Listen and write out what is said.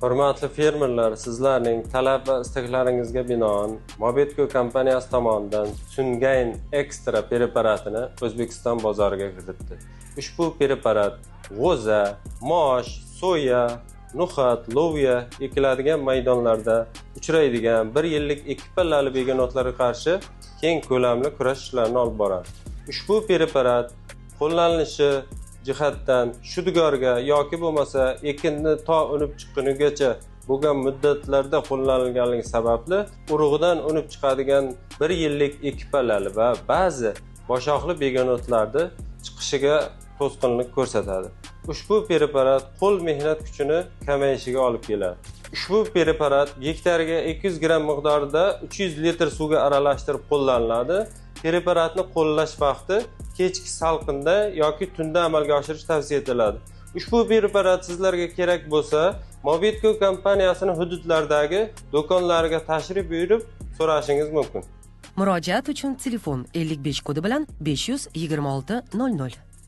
Hurmatli fermerlar, sizlarning talab va istaklaringizga binoan Mobetco kompaniyasi tomonidan Sungain Extra preparatini O'zbekiston bozoriga kiritdi. Ushbu preparat g'o'za, mosh, soya, no'xat, loviya ekiladigan maydonlarda uchraydigan 1 yillik ekib pallali begonotlarga qarshi keng ko'lamli kurash ishlarini olib boradi. Ushbu preparat qo'llanilishi jihatdan shudgorga yoki bo'lmasa ekinni to unib chiqqunigacha bo'lgan muddatlarda qo'llanilganligi sababli urug'idan unib chiqadigan 1 yillik ekib pallali va ba'zi boshoqli begonotlarni chiqishiga to'sqinlik ko'rsatadi. Ushbu preparat qo'l mehnat kuchini kamayishiga olib keladi. Ushbu preparat gektariga 200 gram miqdorida 300 litr suvga aralashtirib qo'llaniladi. Preparatni qo'llash vaqti kechki salqinda yoki tunda amalga oshirish tavsiya etiladi. Ushbu preparat sizlarga kerak bo'lsa, Mobetco kompaniyasining hududlardagi do'konlariga tashrif buyurib so'rashingiz mumkin. Murojaat uchun telefon 55 kodi bilan 526 00.